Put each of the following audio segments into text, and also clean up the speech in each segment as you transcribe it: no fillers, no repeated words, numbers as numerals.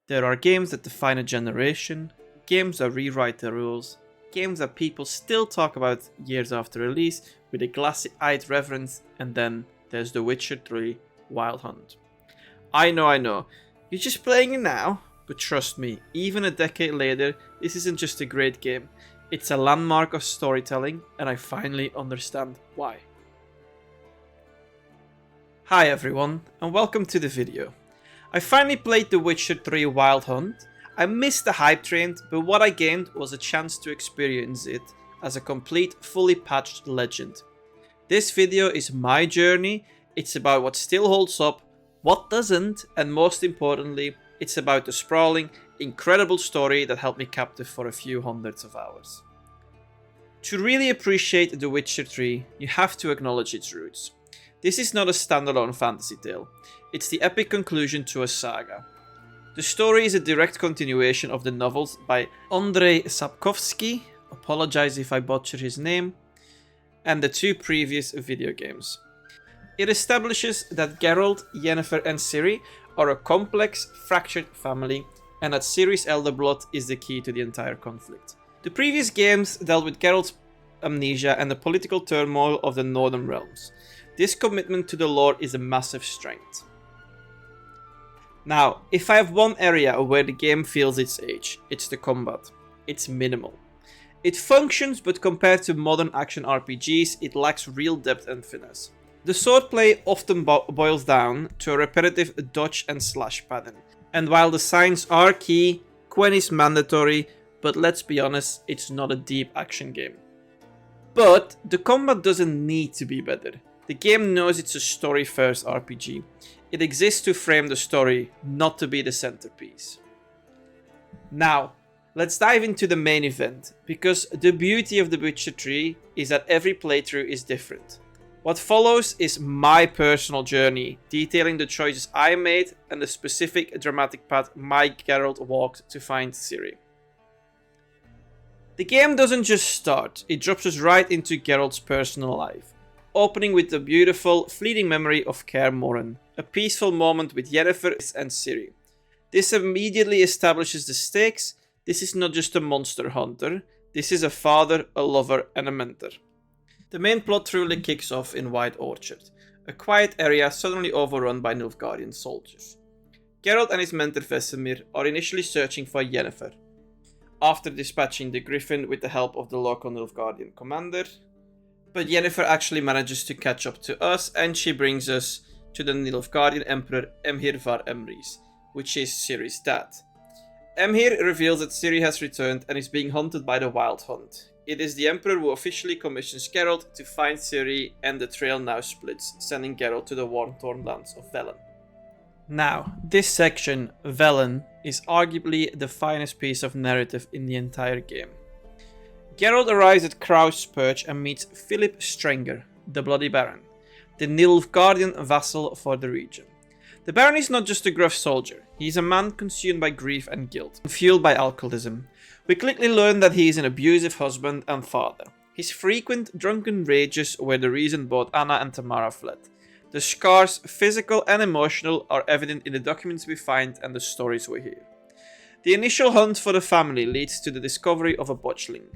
There are games that define a generation, games that rewrite the rules, games that people still talk about years after release with a glassy-eyed reverence, and then there's The Witcher 3 Wild Hunt. I know, you're just playing it now, but trust me, even a decade later, this isn't just a great game, it's a landmark of storytelling, and I finally understand why. Hi everyone, and welcome to the video. I finally played The Witcher 3 Wild Hunt. I missed the hype train, but what I gained was a chance to experience it as a complete, fully patched legend. This video is my journey, it's about what still holds up, what doesn't, and most importantly, it's about the sprawling, incredible story that held me captive for a few hundreds of hours. To really appreciate The Witcher 3, you have to acknowledge its roots. This is not a standalone fantasy tale, it's the epic conclusion to a saga. The story is a direct continuation of the novels by Andrzej Sapkowski, apologize if I butcher his name, and the two previous video games. It establishes that Geralt, Yennefer and Ciri are a complex, fractured family, and that Ciri's elder blood is the key to the entire conflict. The previous games dealt with Geralt's amnesia and the political turmoil of the Northern Realms. This commitment to the lore is a massive strength. Now, if I have one area where the game feels its age, it's the combat. It's minimal. It functions, but compared to modern action RPGs, it lacks real depth and finesse. The swordplay often boils down to a repetitive dodge and slash pattern. And while the signs are key, Gwent is mandatory, but let's be honest, it's not a deep action game. But the combat doesn't need to be better. The game knows it's a story-first RPG. It exists to frame the story, not to be the centerpiece. Now, let's dive into the main event, because the beauty of The Witcher 3 is that every playthrough is different. What follows is my personal journey, detailing the choices I made and the specific dramatic path my Geralt walked to find Ciri. The game doesn't just start, it drops us right into Geralt's personal life, opening with the beautiful, fleeting memory of Kaer Morhen, a peaceful moment with Yennefer and Ciri. This immediately establishes the stakes. This is not just a monster hunter, this is a father, a lover and a mentor. The main plot truly kicks off in White Orchard, a quiet area suddenly overrun by Nilfgaardian soldiers. Geralt and his mentor Vesemir are initially searching for Yennefer. After dispatching the Griffin with the help of the local Nilfgaardian commander, but Yennefer actually manages to catch up to us, and she brings us to the Nilfgaardian Emperor Emhyr var Emreis, which is Ciri's dad. Emhyr reveals that Ciri has returned and is being hunted by the Wild Hunt. It is the Emperor who officially commissions Geralt to find Ciri, and the trail now splits, sending Geralt to the war-torn lands of Velen. Now, this section, Velen, is arguably the finest piece of narrative in the entire game. Geralt arrives at Krau's Perch and meets Philip Strenger, the Bloody Baron, the Nilfgaardian vassal for the region. The Baron is not just a gruff soldier, he is a man consumed by grief and guilt, fueled by alcoholism. We quickly learn that he is an abusive husband and father. His frequent drunken rages were the reason both Anna and Tamara fled. The scars, physical and emotional, are evident in the documents we find and the stories we hear. The initial hunt for the family leads to the discovery of a botchling,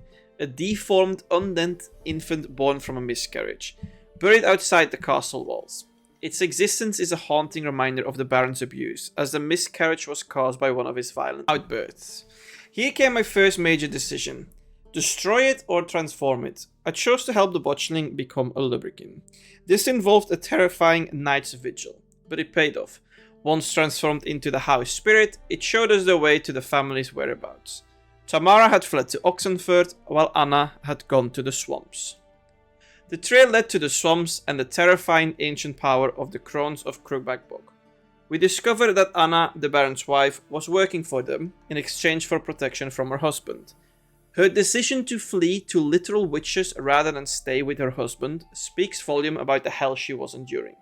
a deformed, undead infant born from a miscarriage, buried outside the castle walls. Its existence is a haunting reminder of the Baron's abuse, as the miscarriage was caused by one of his violent outbursts. Here came my first major decision: destroy it or transform it. I chose to help the botchling become a lubricant. This involved a terrifying night's vigil, but it paid off. Once transformed into the house spirit, it showed us the way to the family's whereabouts. Tamara had fled to Oxenford, while Anna had gone to the swamps. The trail led to the swamps and the terrifying ancient power of the Crones of Crookback Bog. We discovered that Anna, the Baron's wife, was working for them in exchange for protection from her husband. Her decision to flee to literal witches rather than stay with her husband speaks volume about the hell she was enduring.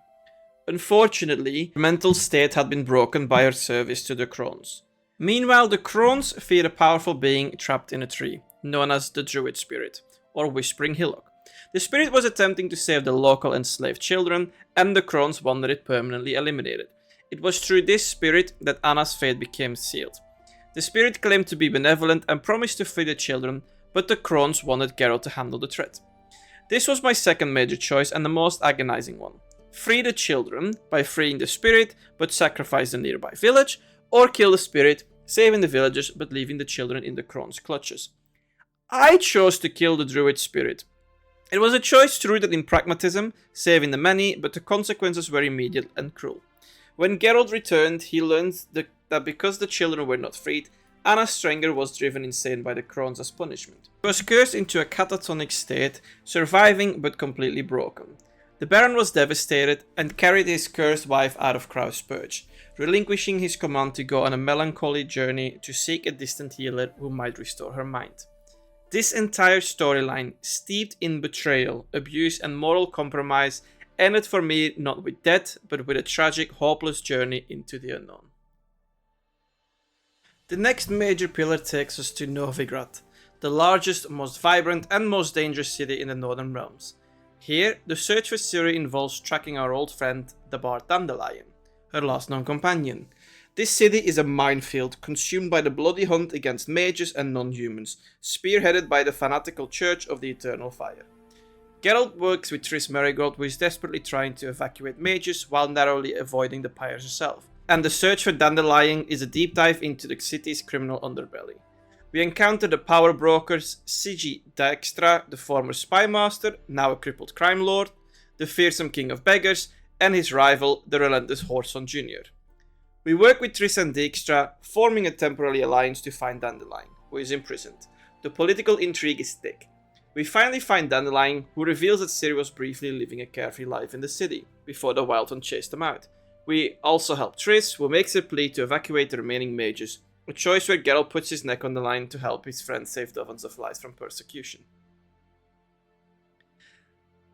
Unfortunately, her mental state had been broken by her service to the Crones. Meanwhile, the Crones fear a powerful being trapped in a tree, known as the Druid Spirit, or Whispering Hillock. The spirit was attempting to save the local enslaved children, and the Crones wanted it permanently eliminated. It was through this spirit that Anna's fate became sealed. The spirit claimed to be benevolent and promised to free the children, but the crones wanted Geralt to handle the threat. This was my second major choice and the most agonizing one. Free the children by freeing the spirit but sacrifice the nearby village, or kill the spirit, saving the villagers but leaving the children in the crones' clutches. I chose to kill the druid spirit. It was a choice rooted in pragmatism, saving the many, but the consequences were immediate and cruel. When Geralt returned, he learned that because the children were not freed, Anna Strenger was driven insane by the crones as punishment. She was cursed into a catatonic state, surviving but completely broken. The Baron was devastated and carried his cursed wife out of Crowspurge, relinquishing his command to go on a melancholy journey to seek a distant healer who might restore her mind. This entire storyline, steeped in betrayal, abuse and moral compromise, ended for me not with death, but with a tragic, hopeless journey into the unknown. The next major pillar takes us to Novigrad, the largest, most vibrant and most dangerous city in the Northern Realms. Here, the search for Ciri involves tracking our old friend, the bard Dandelion, her last known companion. This city is a minefield, consumed by the bloody hunt against mages and non-humans, spearheaded by the fanatical Church of the Eternal Fire. Geralt works with Triss Merigold, who is desperately trying to evacuate mages while narrowly avoiding the pyres herself. And the search for Dandelion is a deep dive into the city's criminal underbelly. We encounter the power brokers Sigi Dijkstra, the former spy master, now a crippled crime lord, the fearsome king of beggars, and his rival, the relentless Whoreson Jr. We work with Triss and Dijkstra, forming a temporary alliance to find Dandelion, who is imprisoned. The political intrigue is thick. We finally find Dandelion, who reveals that Ciri was briefly living a carefree life in the city, before the Wild Hunt chased them out. We also help Triss, who makes a plea to evacuate the remaining mages, a choice where Geralt puts his neck on the line to help his friend save dozens of lives from persecution.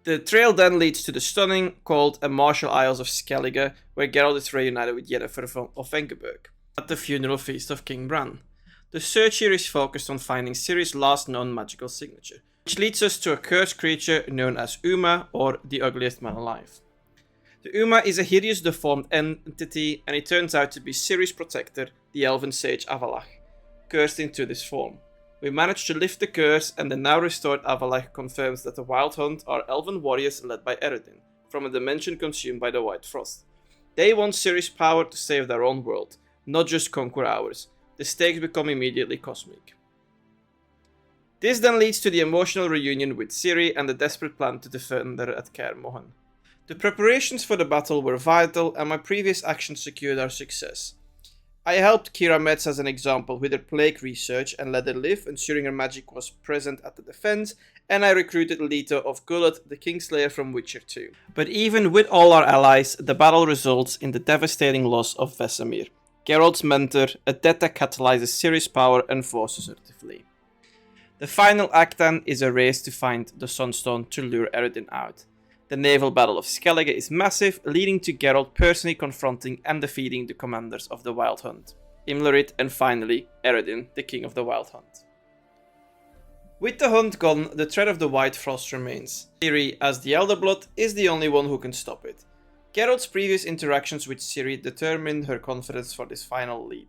The trail then leads to the stunning, cold and martial Isles of Skellige, where Geralt is reunited with Yennefer of Vengerberg, at the funeral feast of King Bran. The search here is focused on finding Ciri's last known magical signature, which leads us to a cursed creature known as Uma, or the ugliest man alive. The Uma is a hideous deformed entity, and it turns out to be Ciri's protector, the elven sage Avalach, cursed into this form. We managed to lift the curse, and the now restored Avalach confirms that the Wild Hunt are elven warriors led by Eredin, from a dimension consumed by the White Frost. They want Ciri's power to save their own world, not just conquer ours. The stakes become immediately cosmic. This then leads to the emotional reunion with Ciri and the desperate plan to defend her at Kaer Morhen. The preparations for the battle were vital, and my previous actions secured our success. I helped Kira Metz as an example with her plague research and let her live, ensuring her magic was present at the defense, and I recruited Leto of Gullett, the Kingslayer from Witcher 2. But even with all our allies, the battle results in the devastating loss of Vesemir, Geralt's mentor, a death that catalyzes Ciri's power and forces her to flee. The final act then is a race to find the Sunstone to lure Eredin out. The naval battle of Skellige is massive, leading to Geralt personally confronting and defeating the commanders of the Wild Hunt, Imlerit and finally Eredin, the king of the Wild Hunt. With the hunt gone, the threat of the White Frost remains. Ciri, as the Elder Blood, is the only one who can stop it. Geralt's previous interactions with Ciri determined her confidence for this final lead.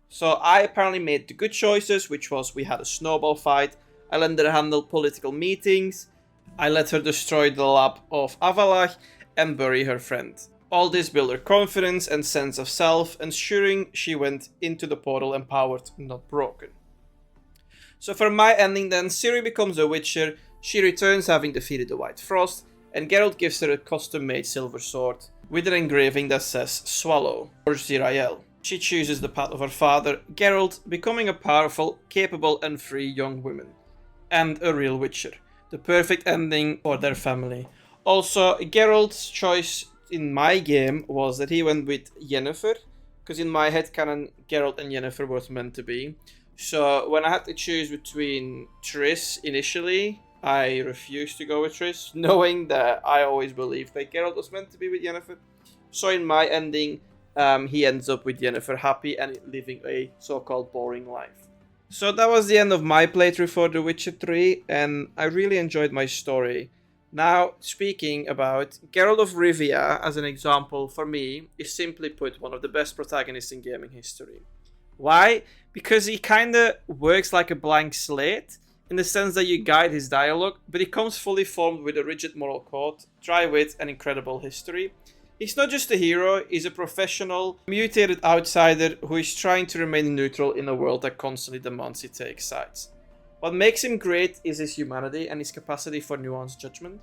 So I apparently made the good choices, which was we had a snowball fight, I let her handle political meetings, I let her destroy the lab of Avalach and bury her friend. All this built her confidence and sense of self, ensuring she went into the portal empowered, not broken. So for my ending then, Ciri becomes a Witcher, she returns having defeated the White Frost, and Geralt gives her a custom-made silver sword with an engraving that says Swallow, or Zirael. She chooses the path of her father, Geralt, becoming a powerful, capable and free young woman. And a real Witcher. The perfect ending for their family. Also, Geralt's choice in my game was that he went with Yennefer, because in my headcanon, Geralt and Yennefer were meant to be. So when I had to choose between Triss initially, I refused to go with Triss, knowing that I always believed that Geralt was meant to be with Yennefer. So in my ending, he ends up with Yennefer happy and living a so-called boring life. So that was the end of my playthrough for The Witcher 3, and I really enjoyed my story. Now, speaking about Geralt of Rivia as an example, for me, is simply put one of the best protagonists in gaming history. Why? Because he kinda works like a blank slate, in the sense that you guide his dialogue, but he comes fully formed with a rigid moral code, dry wit, and incredible history. He's not just a hero, he's a professional, mutated outsider who is trying to remain neutral in a world that constantly demands he takes sides. What makes him great is his humanity and his capacity for nuanced judgment.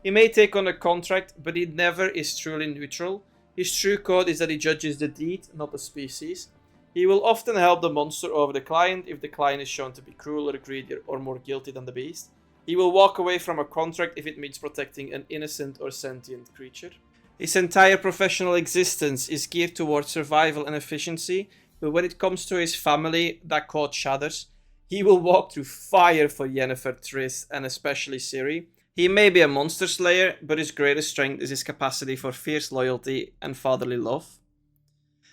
He may take on a contract, but he never is truly neutral. His true code is that he judges the deed, not the species. He will often help the monster over the client if the client is shown to be crueler, greedier, or more guilty than the beast. He will walk away from a contract if it means protecting an innocent or sentient creature. His entire professional existence is geared towards survival and efficiency, but when it comes to his family, that code shatters. He will walk through fire for Yennefer, Triss, and especially Ciri. He may be a monster slayer, but his greatest strength is his capacity for fierce loyalty and fatherly love.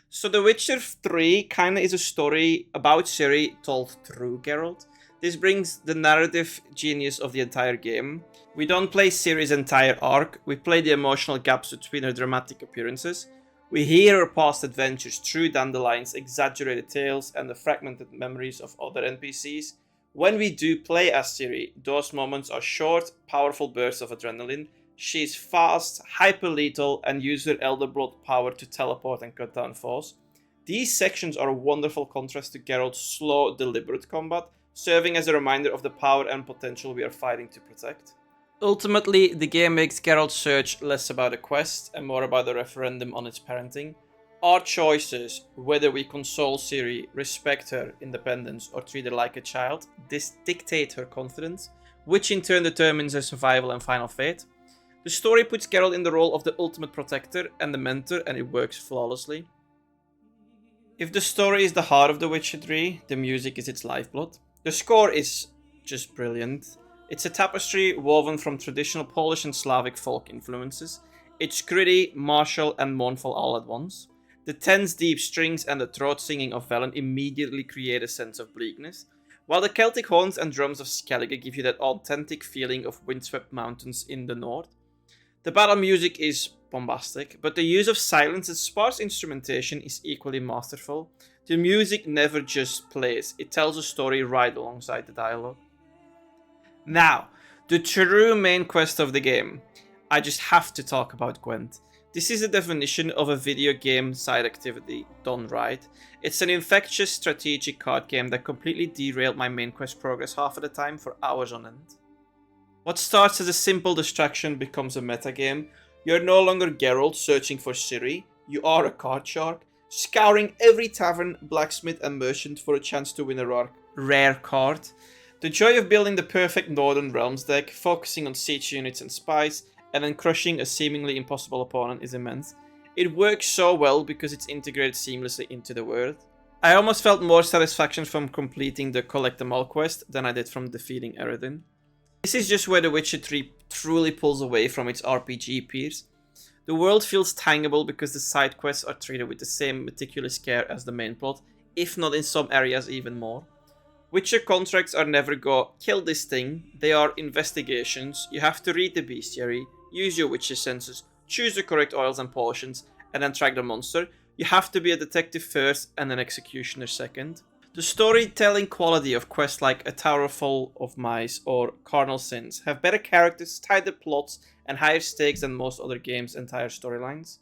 So The Witcher 3 kinda is a story about Ciri told through Geralt. This brings the narrative genius of the entire game. We don't play Ciri's entire arc, we play the emotional gaps between her dramatic appearances. We hear her past adventures through Dandelion's exaggerated tales and the fragmented memories of other NPCs. When we do play as Ciri, those moments are short, powerful bursts of adrenaline. She's fast, hyper-lethal, and uses her Elder Blood power to teleport and cut down foes. These sections are a wonderful contrast to Geralt's slow, deliberate combat, serving as a reminder of the power and potential we are fighting to protect. Ultimately, the game makes Geralt's search less about a quest and more about a referendum on its parenting. Our choices, whether we console Ciri, respect her independence, or treat her like a child, dictate her confidence, which in turn determines her survival and final fate. The story puts Geralt in the role of the ultimate protector and the mentor, and it works flawlessly. If the story is the heart of The Witcher 3, the music is its lifeblood. The score is just brilliant. It's a tapestry woven from traditional Polish and Slavic folk influences. It's gritty, martial, and mournful all at once. The tense deep strings and the throat singing of Velen immediately create a sense of bleakness, while the Celtic horns and drums of Skellige give you that authentic feeling of windswept mountains in the north. The battle music is bombastic, but the use of silence and sparse instrumentation is equally masterful. The music never just plays, it tells a story right alongside the dialogue. Now, the true main quest of the game. I just have to talk about Gwent. This is the definition of a video game side activity done right. It's an infectious strategic card game that completely derailed my main quest progress half of the time for hours on end. What starts as a simple distraction becomes a metagame. You're no longer Geralt searching for Ciri, you are a card shark, scouring every tavern, blacksmith and merchant for a chance to win a rare card. The joy of building the perfect Northern Realms deck, focusing on siege units and spies, and then crushing a seemingly impossible opponent is immense. It works so well because it's integrated seamlessly into the world. I almost felt more satisfaction from completing the Collect Them All quest than I did from defeating Eredin. This is just where The Witcher 3 truly pulls away from its RPG peers. The world feels tangible because the side quests are treated with the same meticulous care as the main plot, if not in some areas even more. Witcher contracts are never go, kill this thing, they are investigations. You have to read the bestiary, use your Witcher senses, choose the correct oils and potions, and then track the monster. You have to be a detective first and an executioner second. The storytelling quality of quests like A Tower Full of Mice or Carnal Sins have better characters, tighter plots, and higher stakes than most other games' entire storylines.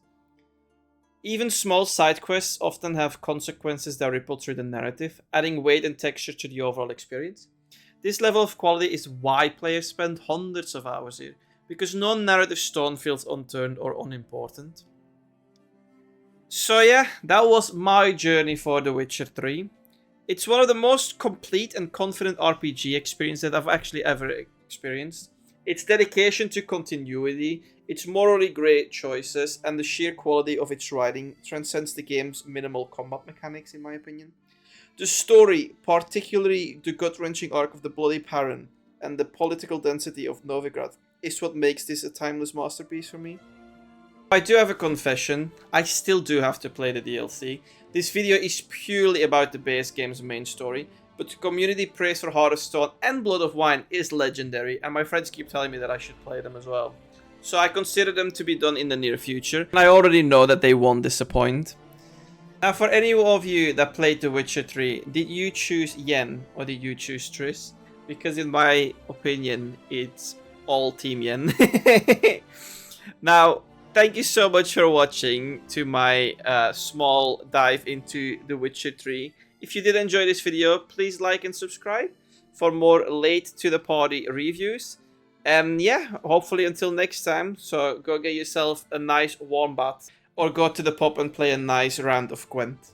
Even small side quests often have consequences that ripple through the narrative, adding weight and texture to the overall experience. This level of quality is why players spend hundreds of hours here, because no narrative stone feels unturned or unimportant. So yeah, that was my journey for The Witcher 3. It's one of the most complete and confident RPG experiences that I've actually ever experienced. Its dedication to continuity, its morally great choices, and the sheer quality of its writing transcends the game's minimal combat mechanics, in my opinion. The story, particularly the gut-wrenching arc of the Bloody Parent and the political density of Novigrad, is what makes this a timeless masterpiece for me. I do have a confession, I still do have to play the DLC. This video is purely about the base game's main story, but the community praise for Hearthstone and Blood of Wine is legendary, and my friends keep telling me that I should play them as well. So I consider them to be done in the near future, and I already know that they won't disappoint. Now, for any of you that played The Witcher 3, did you choose Yen or did you choose Triss? Because in my opinion, it's all Team Yen. Now, thank you so much for watching to my small dive into The Witcher 3. If you did enjoy this video, please like and subscribe for more late to the party reviews. And yeah, hopefully until next time, so go get yourself a nice warm bath or go to the pub and play a nice round of Gwent.